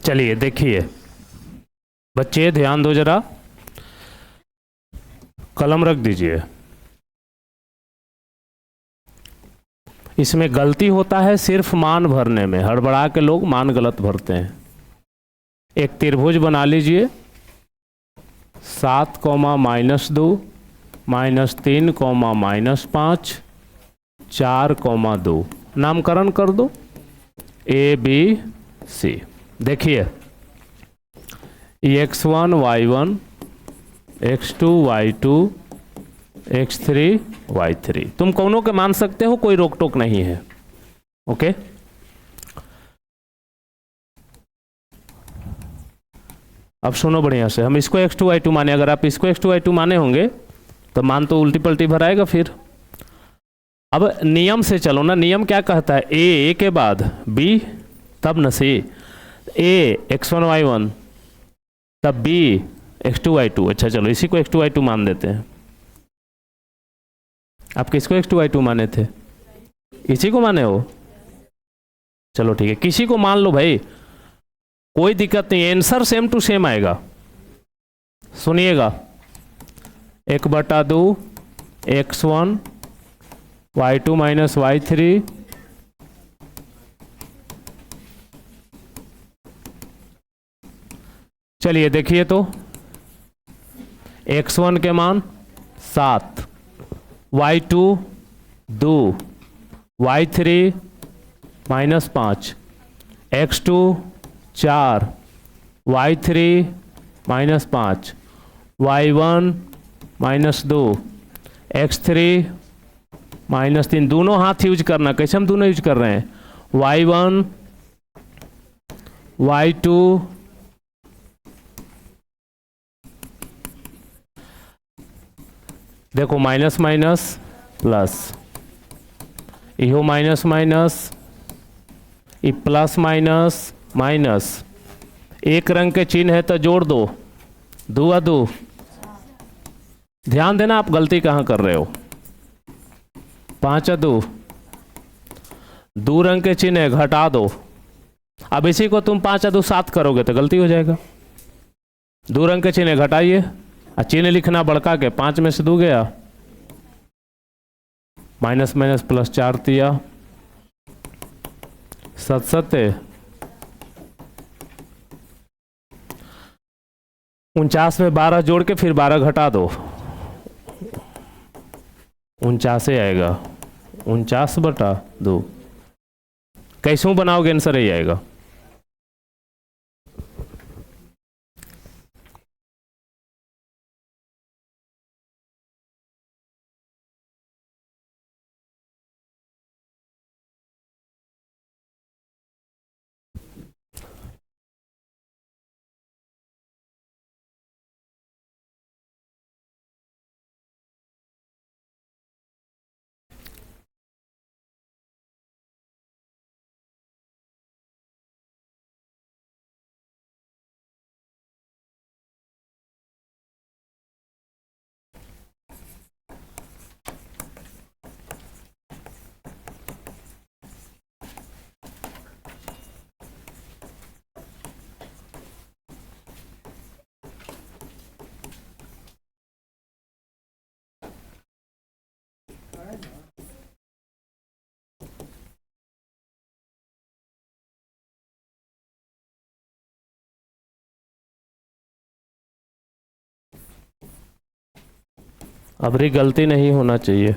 चलिए देखिए बच्चे, ध्यान दो जरा, कलम रख दीजिए। इसमें गलती होता है सिर्फ मान भरने में, हड़बड़ा के लोग मान गलत भरते हैं। एक त्रिभुज बना लीजिए, 7 कौमा -2 -3 कौमा -5 4 कौमा 2, नामकरण कर दो ABC। देखिए x1 y1 x2 y2 x3 y3, तुम कौनों के मान सकते हो, कोई रोक टोक नहीं है। ओके, अब सुनो बढ़िया से, हम इसको x2 y2 माने, अगर आप इसको x2 y2 माने होंगे तो मान तो उल्टी पलटी भराएगा फिर। अब नियम से चलो ना, नियम क्या कहता है, ए के बाद बी तब न सी, ए x1 y1 तब बी x2 y2। अच्छा चलो इसी को x2 y2 मान देते हैं। आप किसको x2 y2 माने थे? इसी को माने हो? चलो ठीक है, किसी को मान लो भाई, कोई दिक्कत नहीं, आंसर सेम टू सेम आएगा। सुनिएगा, 1/2 x1 y2 माइनस y3 चलिए देखिए तो, x1 के मान 7, y2 2, y3 -5, x2 4, y3 -5, y1 -2, x3 -3। दोनों हाथ यूज करना, कैसे हम दोनों यूज कर रहे हैं, y1 y2 देखो माइनस माइनस प्लस, इहो माइनस माइनस, ये प्लस माइनस माइनस, एक रंग के चिन्ह है तो जोड़ दो, 2 आ 2। ध्यान देना आप गलती कहाँ कर रहे हो, 5 आ 2, 2 रंग के चिन्ह है, घटा दो। अब इसी को तुम 5 आ 2 7 करोगे तो गलती हो जाएगा। 2 रंग के चिन्ह घटाइए, चिन्ह लिखना बड़का के, 5 में से 2 गया, माइनस माइनस प्लस 4 तिया 7 7 49 में 12 जोड़ के फिर 12 घटा दो, 49 आएगा, 49/2। कैसे बनाओगे आंसर यही आएगा। अब री गलती नहीं होना चाहिए।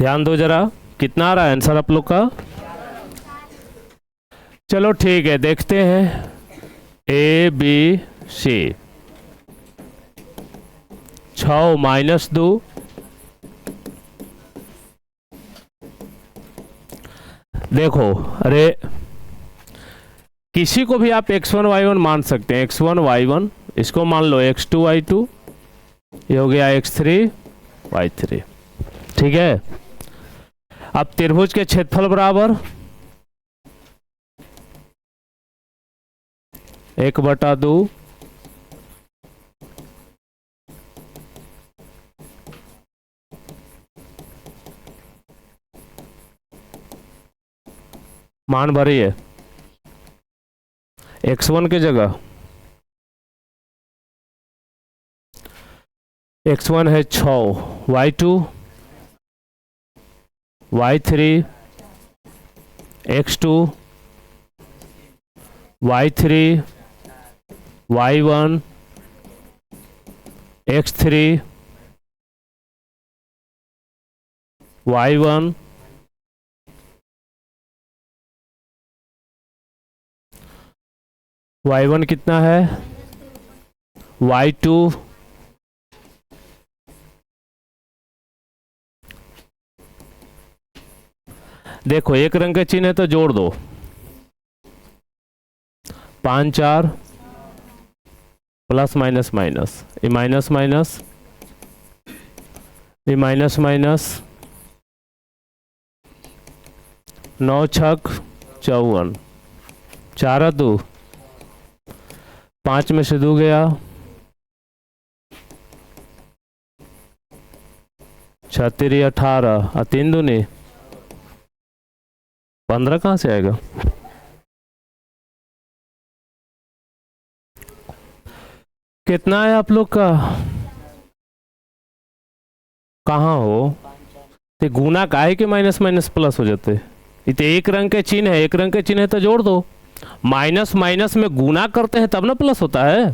ध्यान दो जरा, कितना आ रहा है आंसर आप लोग का? चलो ठीक है, देखते हैं। ए बी सी, 6 माइनस 2, देखो, अरे किसी को भी आप x1 y1 मान सकते हैं। x1 y1, इसको मान लो x2 y2, ये हो गया x3 y3, ठीक है। अब त्रिभुज के क्षेत्रफल बराबर 1/2, मान भरिए x1 की जगह। x1 है 6, y2 y3 x2 y3 y1 x3 y1 y1 कितना है? y2 देखो एक रंग के चिन्ह है तो जोड़ दो, 5 4 प्लस माइनस माइनस, ये माइनस माइनस, ये माइनस माइनस, 9 छक 54, 4 2, 5 में से 2 गया, 36 18 और 3 दूनी 15, कहाँ से आएगा? कितना है आप लोग का? कहाँ हो? तो गुना का है कि माइनस माइनस प्लस हो जाते? इतने एक रंग के चिन्ह है, एक रंग के चिन्ह है तो जोड़ दो। माइनस माइनस में गुना करते हैं तब ना प्लस होता है।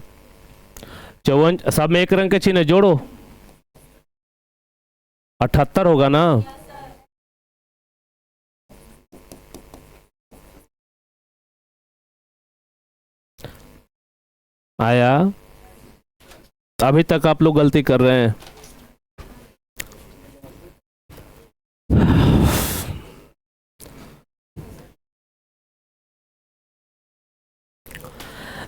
54 सब में एक रंग के चिन्ह जोड़ो, 78 होगा ना। आया? अभी तक आप लोग गलती कर रहे हैं।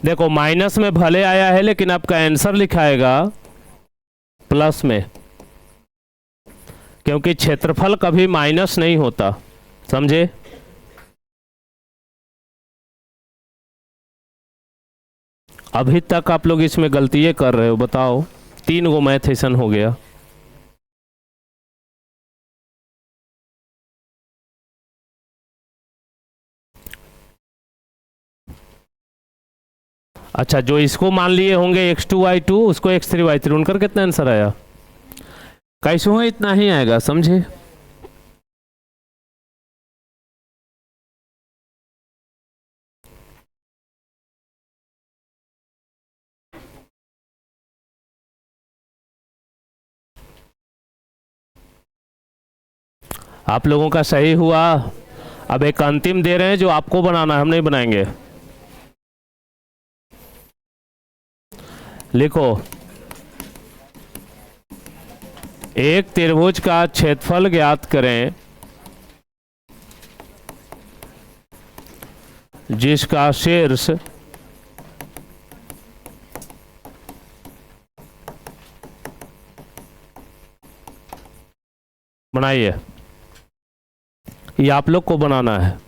देखो माइनस में भले आया है लेकिन आपका आंसर लिखाएगा प्लस में, क्योंकि क्षेत्रफल कभी माइनस नहीं होता, समझे? अभी तक आप लोग इसमें गलतियां कर रहे हो, बताओ। 3 गो मैथ ऐसन हो गया। अच्छा, जो इसको मान लिए होंगे x2 y2, उसको x3 y3, उनका कितना आंसर आया? कैसे हो, इतना ही आएगा, समझे? आप लोगों का सही हुआ। अब एक अंतिम दे रहे हैं जो आपको बनाना है, हम नहीं बनाएंगे। लिखो, एक त्रिभुज का क्षेत्रफल ज्ञात करें जिसका शीर्ष बनाइए। ये आप लोग को बनाना है।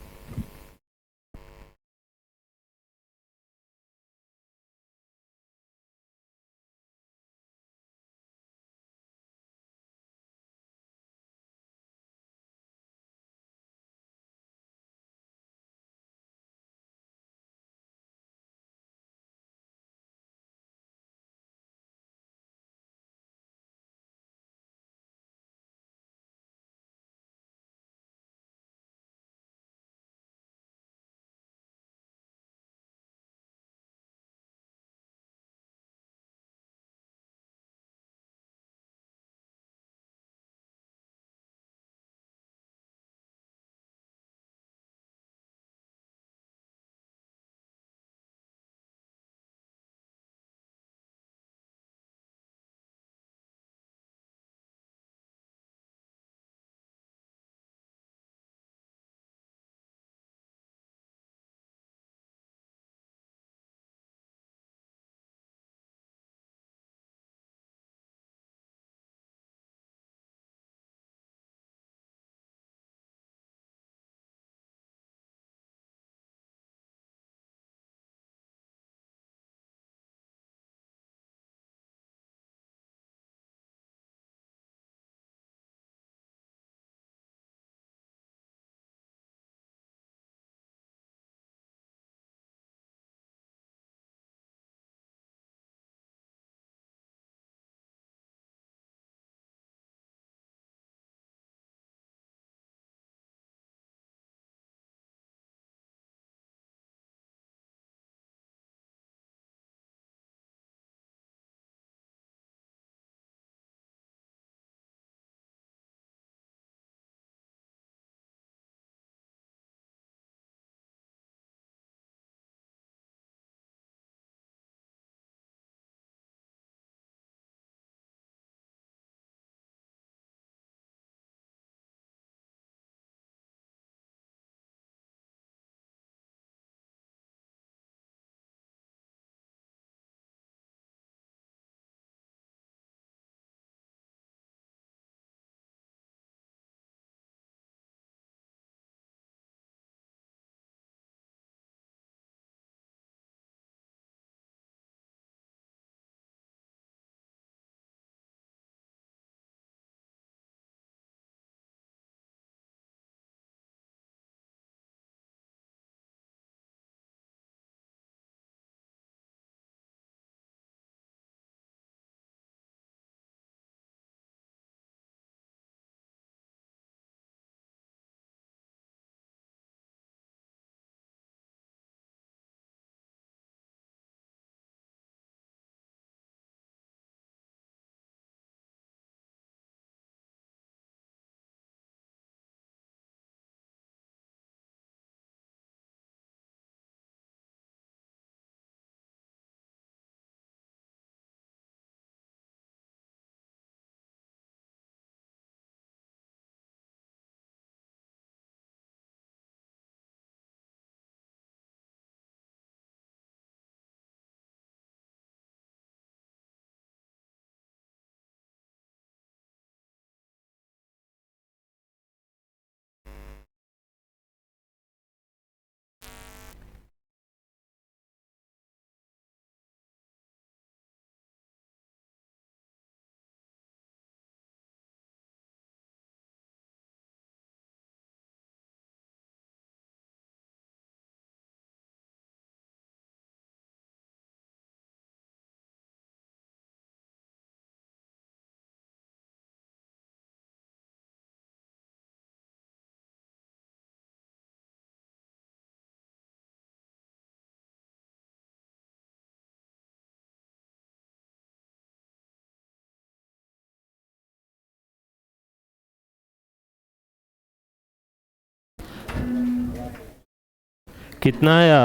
कितना आया?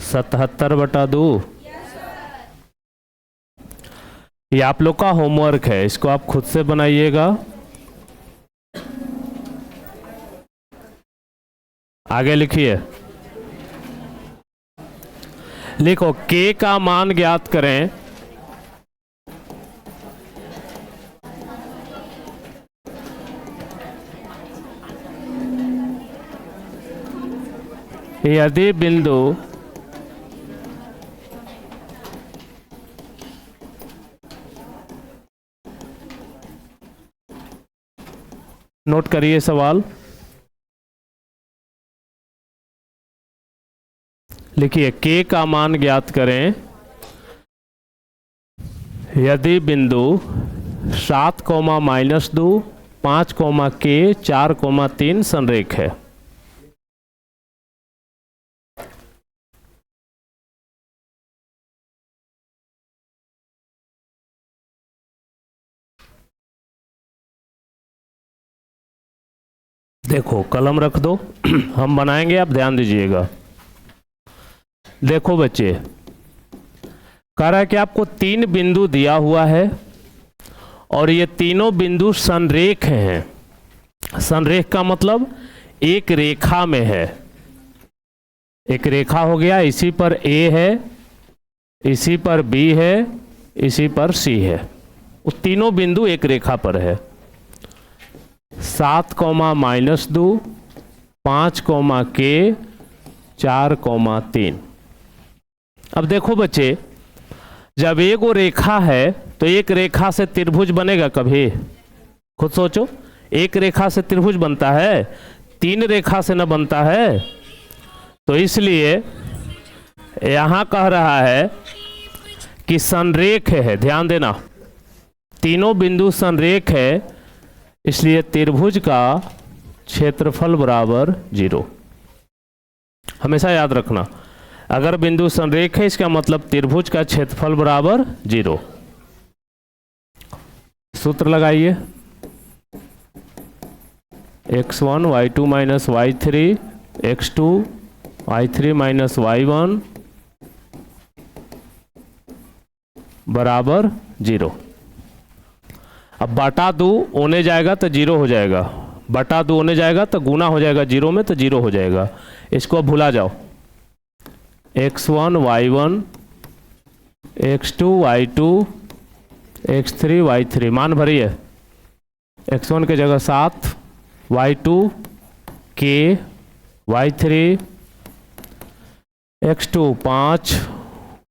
77/2। ये आप लोग का होमवर्क है, इसको आप खुद से बनाइएगा। आगे लिखिए, लिखो k का मान ज्ञात करें। यदि बिंदु नोट करिए सवाल, लिखिए k का मान ज्ञात करें यदि बिंदु 7, -2, 5, k, 4, 3 संरेख है। देखो कलम रख दो हम बनाएंगे, आप ध्यान दीजिएगा। देखो बच्चे, कह रहा है कि आपको 3 बिंदु दिया हुआ है और ये तीनों बिंदु संरेख हैं। संरेख का मतलब एक रेखा में है। एक रेखा हो गया, इसी पर A है, इसी पर B है, इसी पर C है। वो तीनों बिंदु एक रेखा पर है। 7, -2, 5, k, 4, 3। अब देखो बच्चे, जब एक वो रेखा है तो एक रेखा से त्रिभुज बनेगा कभी? खुद सोचो, एक रेखा से त्रिभुज बनता है, 3 रेखा से न बनता है। तो इसलिए यहां कह रहा है कि संरेख है, ध्यान देना, तीनों बिंदु संरेख है, इसलिए त्रिभुज का क्षेत्रफल बराबर 0। हमेशा याद रखना, अगर बिंदु संरेख है इसका मतलब त्रिभुज का क्षेत्रफल बराबर 0। सूत्र लगाइए, x1 y2 - y3 x2 y3 - y1 बराबर 0। अब बटा 2 होने जाएगा तो 0 हो जाएगा, बटा 2 होने जाएगा तो गुना हो जाएगा 0 में, तो 0 हो जाएगा। इसको भुला जाओ, x1 y1 x2 y2 x3 y3 मान भरिए। x1 की जगह 7, y2 k, y3 x2 5,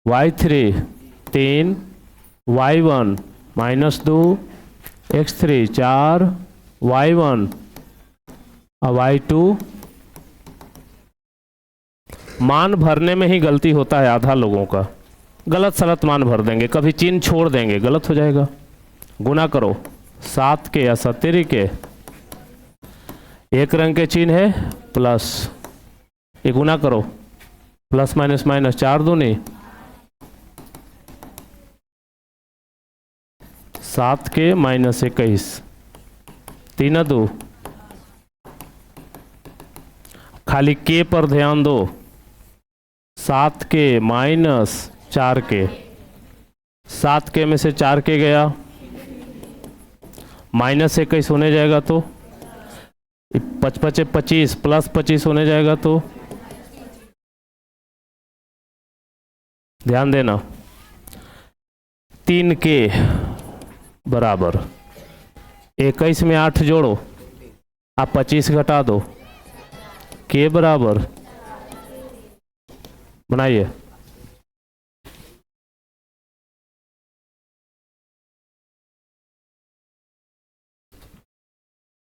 y3 3, y1 -2 x3 4, y1 और y2। मान भरने में ही गलती होता है आधा लोगों का, गलत सलत मान भर देंगे, कभी चिन्ह छोड़ देंगे, गलत हो जाएगा। गुना करो 7 के या 70 के, एक रंग के चिन्ह है प्लस, ये गुना करो, प्लस माइनस माइनस 4 दूनी 7 के -21, 3 2। खाली के पर ध्यान दो, 7 के -4 के, 7 के में से 4 के गया, -21 होने जाएगा तो 5 25 प्लस 25 होने जाएगा तो ध्यान देना 3 के बराबर 21 में 8 जोड़ो, आप 25 घटा दो, के बराबर बनाइए